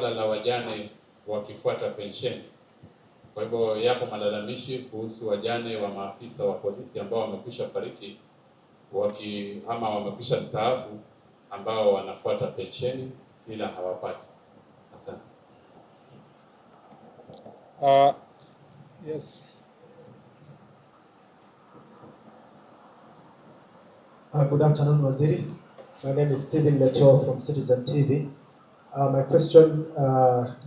la wajane wakifuata pensheni. Kwa hivyo yapo malalamishi kuhusu wajane wa maafisa wa polisi ambao wamekwisha fariki ama wamekwisha staafu ambao wanafuata pensheni ila hawapati. Asante. Yes. Good afternoon, Waziri. My name is Stephen Leto from Citizen TV. My question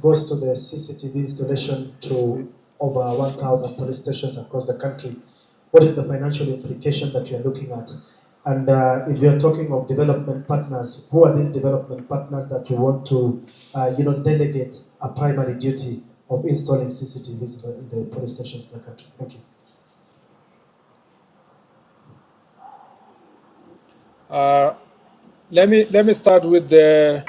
goes to the CCTV installation to over 1,000 police stations across the country. What is the financial implication that you are looking at? And if you are talking of development partners, who are these development partners that you want to, delegate a primary duty of installing CCTVs in the police stations in the country? Thank you. Let me start with the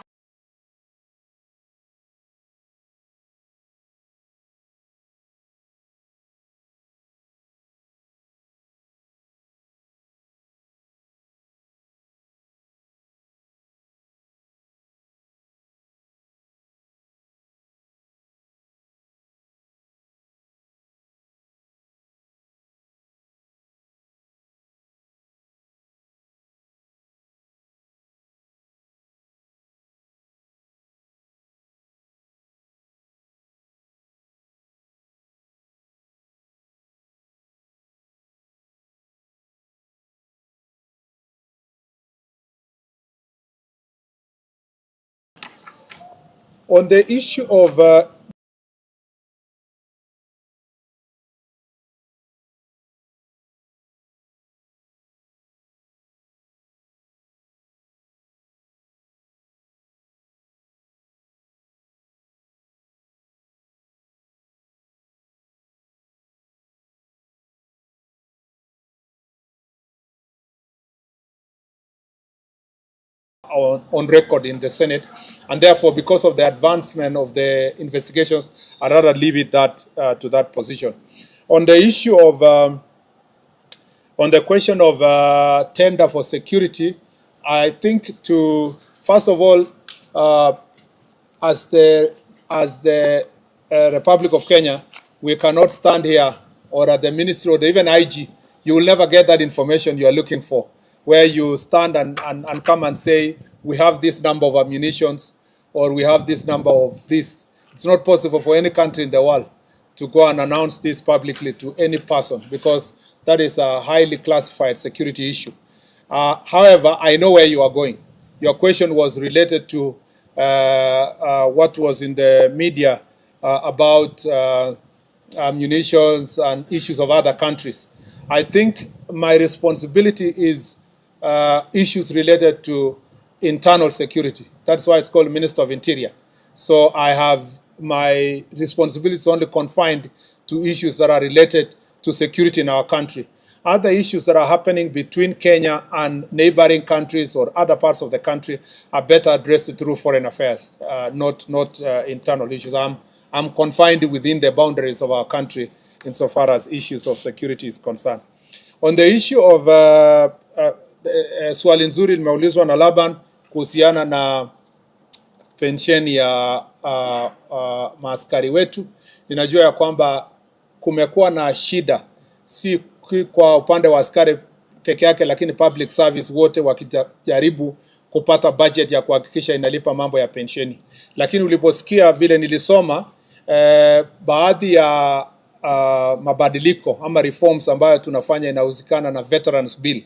on the issue of on record in the Senate, and therefore, because of the advancement of the investigations, I'd rather leave it to that position. On the issue of, on the question of tender for security, I think first of all, as the Republic of Kenya, we cannot stand here or at the ministry or even IG. You will never get that information you are looking for, where you stand and come and say, we have this number of ammunitions or we have this number of this. It's not possible for any country in the world to go and announce this publicly to any person, because that is a highly classified security issue. However, I know where you are going. Your question was related to what was in the media about munitions and issues of other countries. I think my responsibility is issues related to internal security. That's why it's called Minister of Interior. So I have my responsibilities only confined to issues that are related to security in our country. Other issues that are happening between Kenya and neighboring countries or other parts of the country are better addressed through foreign affairs, not internal issues. I'm confined within the boundaries of our country insofar as issues of security is concerned. On the issue of swali nzuri limeulizwa na Laban kuhusiana na pensheni ya maaskari wetu. Ninajua ya kwamba kumekuwa na shida, si kwa upande wa askari peke yake, lakini public service wote wakijaribu kupata budget ya kuhakikisha inalipa mambo ya pensheni. Lakini uliposikia vile nilisoma baadhi ya mabadiliko ama reforms ambayo tunafanya inahusikana na Veterans Bill.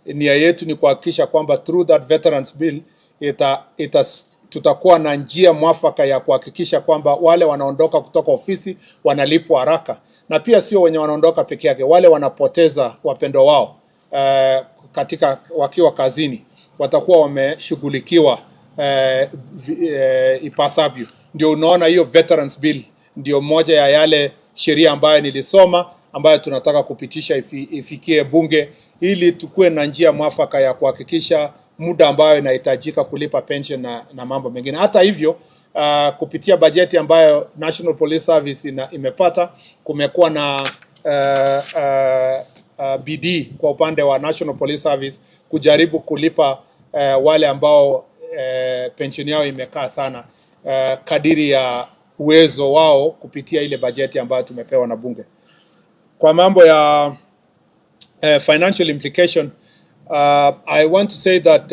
Nia yetu ni kuhakikisha kwamba through that Veterans Bill tutakuwa na njia mwafaka ya kuhakikisha kwamba wale wanaondoka kutoka ofisi wanalipwa haraka, na pia sio wenye wanaondoka peke yake, wale wanapoteza wapendo wao wakiwa kazini watakuwa wameshughulikiwa ipasavyo. Ndio unaona hiyo Veterans Bill ndio moja ya yale sheria ambayo nilisoma ambayo tunataka kupitisha ifikie bunge ili tukue na njia mwafaka ya kuhakikisha muda ambayo inahitajika kulipa pension na mambo mengine. Hata hivyo kupitia bajeti ambayo National Police Service imepata, kumekuwa na bidii kwa upande wa National Police Service kujaribu kulipa wale ambao pension yao imekaa sana. kadiri ya uwezo wao kupitia ile bajeti ambayo tumepewa na bunge. Kwa mambo ya financial implication, I want to say that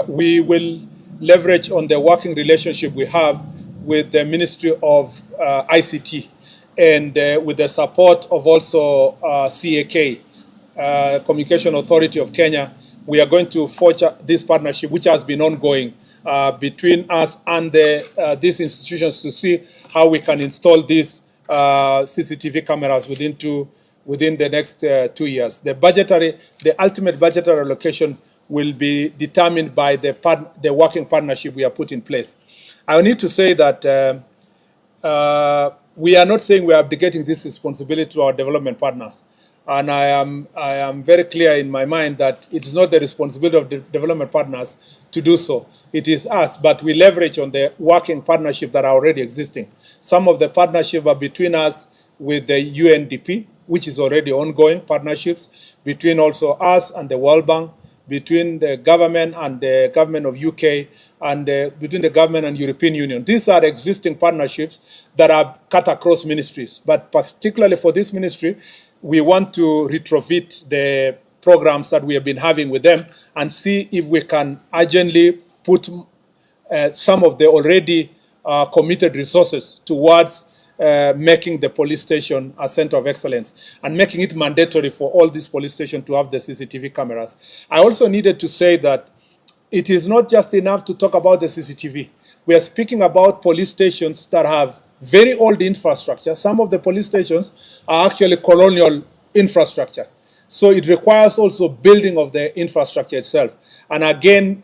we will leverage on the working relationship we have with the Ministry of ICT and with the support of also CAK, Communication Authority of Kenya. We are going to forge this partnership, which has been ongoing between us and these institutions, to see how we can install these CCTV cameras within the next 2 years. The ultimate budgetary allocation will be determined by the working partnership we have put in place. I need to say that we are not saying we are abdicating this responsibility to our development partners. And I am very clear in my mind that it is not the responsibility of the development partners to do so. It is us, but we leverage on the working partnership that are already existing. Some of the partnership are between us with the UNDP, which is already ongoing partnerships, between also us and the World Bank, between the government and the government of UK, and between the government and European Union. These are existing partnerships that are cut across ministries. But particularly for this ministry, we want to retrofit the programs that we have been having with them and see if we can urgently put some of the already committed resources towards making the police station a center of excellence and making it mandatory for all these police stations to have the CCTV cameras. I also needed to say that it is not just enough to talk about the CCTV. We are speaking about police stations that have very old infrastructure. Some of the police stations are actually colonial infrastructure. So it requires also building of the infrastructure itself. And again,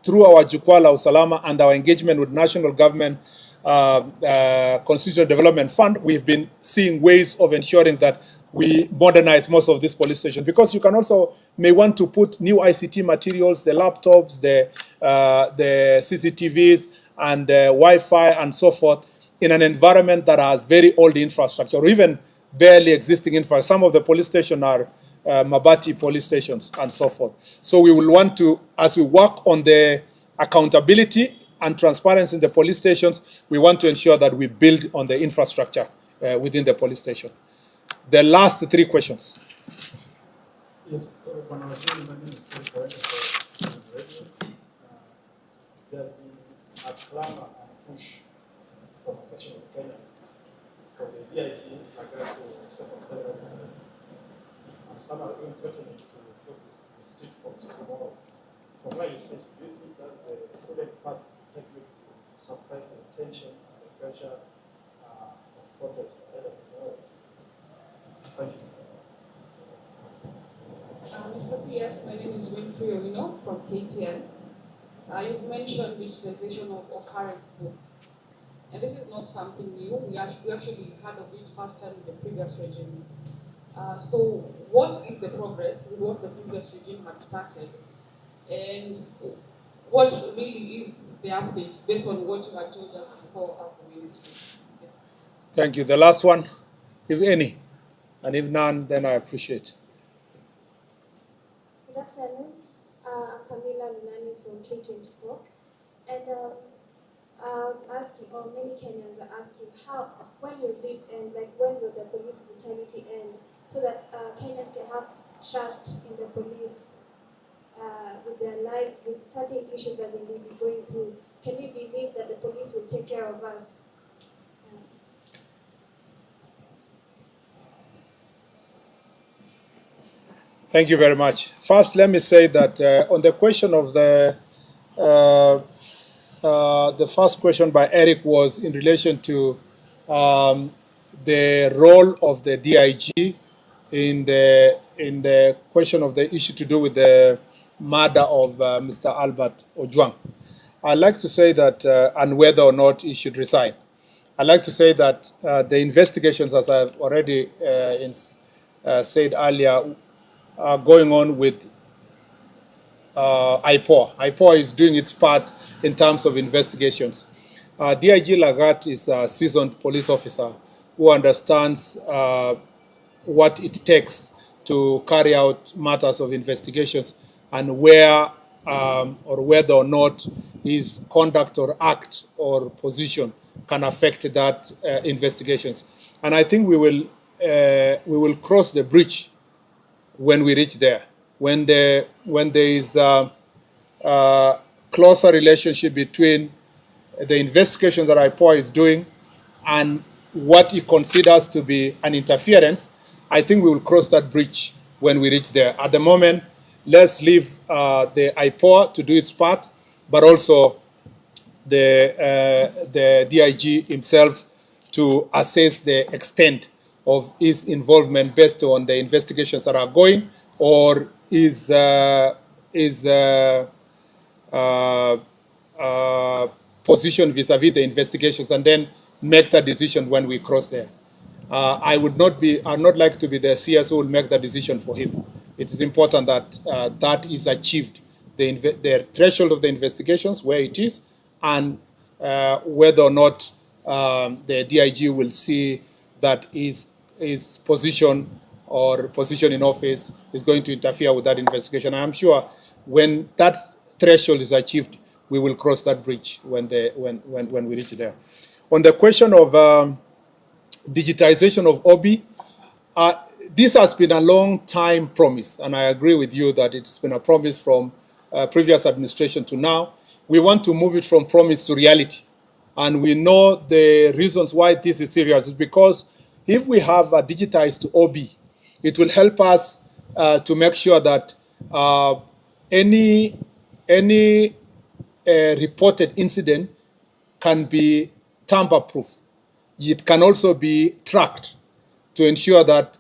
through our Jukwaa la Usalama and our engagement with national government Constitutional Development Fund, we've been seeing ways of ensuring that we modernize most of these police stations, because you can also may want to put new ICT materials, the laptops, the CCTVs and Wi-Fi and so forth in an environment that has very old infrastructure or even barely existing infrastructure. Some of the police stations are Mabati police stations and so forth. So we will want to, as we work on the accountability and transparency in the police stations, we want to ensure that we build on the infrastructure within the police station. The last three questions. Yes, when I was saying my name is Steve Radio, there's been a clamor and push from a section of Kenyans for the DIG Amega to set aside and some are even threatening to put the street forms tomorrow. From where you sit, do you think that's the prudent path to take you to suppress the tension and the pressure of protest ahead of tomorrow? Thank you. Mr. CS, my name is Winfrey Owino from KTN. You've mentioned digitization of occurrence books. And this is not something new. We actually heard of it first time in the previous regime. So what is the progress with what the previous regime had started? And what really is the update based on what you had told us before as the ministry? Yeah. Thank you. The last one, if any, and if none, then I appreciate. Good afternoon. I'm Camila Lunani from K24. And I was asking, or many Kenyans are asking, when will this end? Like, when will the police brutality end? So that Kenyans can have trust in the police with their lives, with certain issues that they may be going through. Can we believe that the police will take care of us? Thank you very much. First, let me say that on the question of the first question by Eric was in relation to the role of the DIG in the question of the issue to do with the murder of Mr. Albert Ojwang. I'd like to say that, and whether or not he should resign. I'd like to say that the investigations, as I've already said earlier, are going on with IPOA. IPOA is doing its part in terms of investigations. DIG Lagat is a seasoned police officer who understands what it takes to carry out matters of investigations and where or whether or not his conduct or act or position can affect that investigations. And I think we will cross the bridge when we reach there. When there is closer relationship between the investigation that IPOA is doing and what he considers to be an interference, I think we will cross that bridge when we reach there. At the moment, let's leave the IPOA to do its part, but also the DIG himself to assess the extent of his involvement based on the investigations that are going, or his position vis-a-vis the investigations, and then make that decision when we cross there. I'd not like to be the CS who will make the decision for him. It is important that that is achieved, the threshold of the investigations, where it is, and whether or not the DIG will see that his position or position in office is going to interfere with that investigation. I'm sure when that threshold is achieved, we will cross that bridge when we reach there. On the question of digitization of OB, this has been a long time promise, and I agree with you that it's been a promise from previous administration to now. We want to move it from promise to reality. And we know the reasons why this is serious is because if we have a digitized OB, it will help us to make sure that any reported incident can be tamper-proof. It can also be tracked to ensure that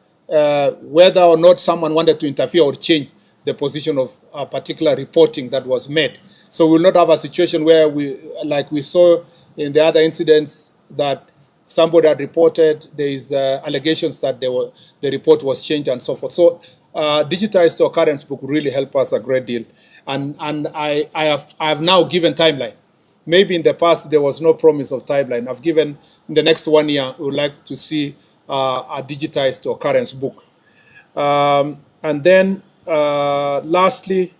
whether or not someone wanted to interfere or change the position of a particular reporting that was made. So we will not have a situation where like we saw in the other incidents, that somebody had reported, there is allegations that the report was changed and so forth. So digitized occurrence book really help us a great deal. And I have now given timeline. Maybe in the past there was no promise of timeline. I've given in the next 1 year, we would like to see a digitized occurrence book. And then lastly,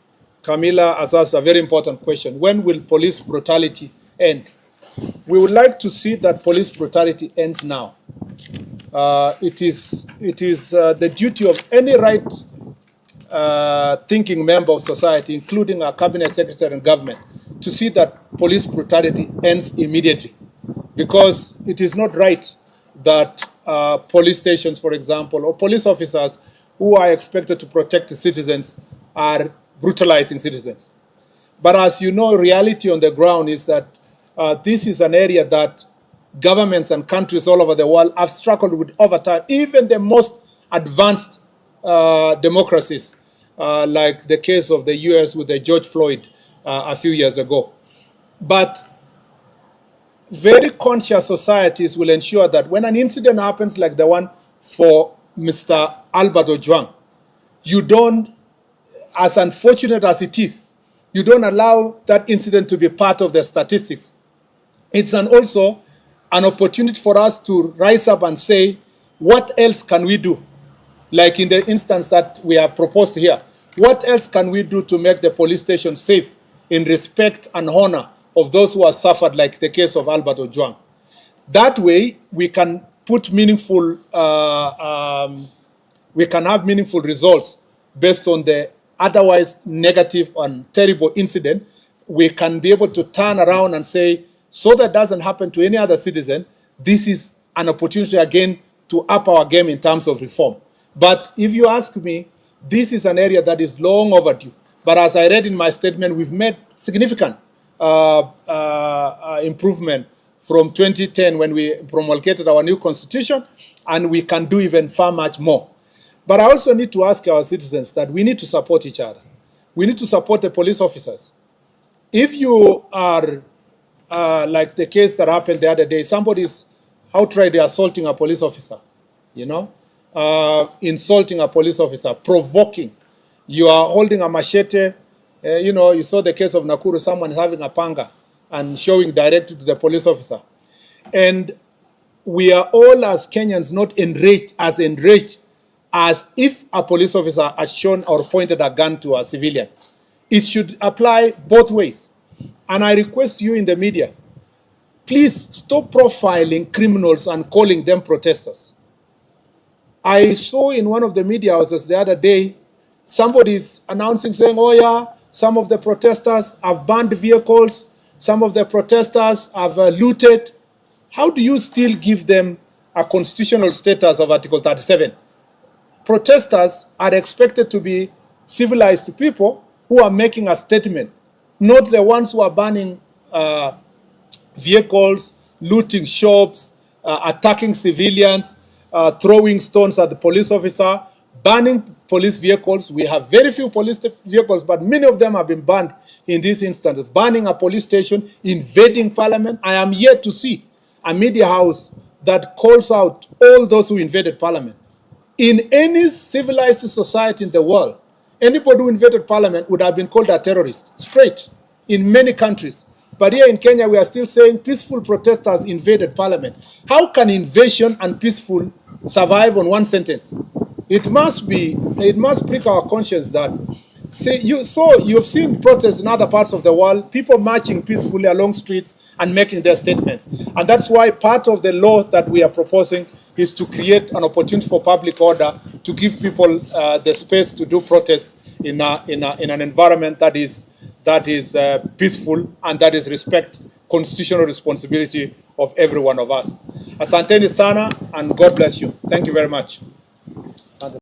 Camila has asked a very important question. When will police brutality end? We would like to see that police brutality ends now. It is the duty of any right thinking member of society, including our cabinet secretary and government, to see that police brutality ends immediately. Because it is not right that police stations, for example, or police officers who are expected to protect the citizens are brutalizing citizens. But as you know, reality on the ground is that this is an area that governments and countries all over the world have struggled with over time. Even the most advanced democracies, like the case of the US with the George Floyd a few years ago. But very conscious societies will ensure that when an incident happens like the one for Mr. Albert Ojwang, you don't, as unfortunate as it is, you don't allow that incident to be part of the statistics. It's also an opportunity for us to rise up and say, what else can we do? Like in the instance that we have proposed here, what else can we do to make the police station safe in respect and honor of those who have suffered, like the case of Albert Ojwang? That way, we can put meaningful, we can have meaningful results based on the otherwise negative and terrible incident. We can be able to turn around and say, so that doesn't happen to any other citizen, this is an opportunity again to up our game in terms of reform. But if you ask me, this is an area that is long overdue. But as I read in my statement, we've made significant improvement from 2010 when we promulgated our new constitution, and we can do even far much more. But I also need to ask our citizens that we need to support each other. We need to support the police officers. If you are, like the case that happened the other day, somebody's outright assaulting a police officer, you know, insulting a police officer, provoking. You are holding a machete. You know, you saw the case of Nakuru, someone is having a panga and showing directly to the police officer. And we are all as Kenyans not enraged as if a police officer had shown or pointed a gun to a civilian. It should apply both ways. And I request you in the media, please stop profiling criminals and calling them protesters. I saw in one of the media houses the other day, somebody's announcing saying, oh yeah, some of the protesters have burned vehicles, some of the protesters have looted. How do you still give them a constitutional status of Article 37? Protesters are expected to be civilized people who are making a statement, not the ones who are burning vehicles, looting shops, attacking civilians, throwing stones at the police officer, burning police vehicles. We have very few police vehicles, but many of them have been burned in this instance. Burning a police station, invading parliament. I am yet to see a media house that calls out all those who invaded parliament. In any civilized society in the world, anybody who invaded parliament would have been called a terrorist, straight, in many countries. But here in Kenya, we are still saying peaceful protesters invaded parliament. How can invasion and peaceful survive on one sentence? It must prick our conscience that, you've seen protests in other parts of the world, people marching peacefully along streets and making their statements. And that's why part of the law that we are proposing is to create an opportunity for public order to give people the space to do protests in an environment that is peaceful and that is respect constitutional responsibility of every one of us. Asanteni sana and God bless you. Thank you very much.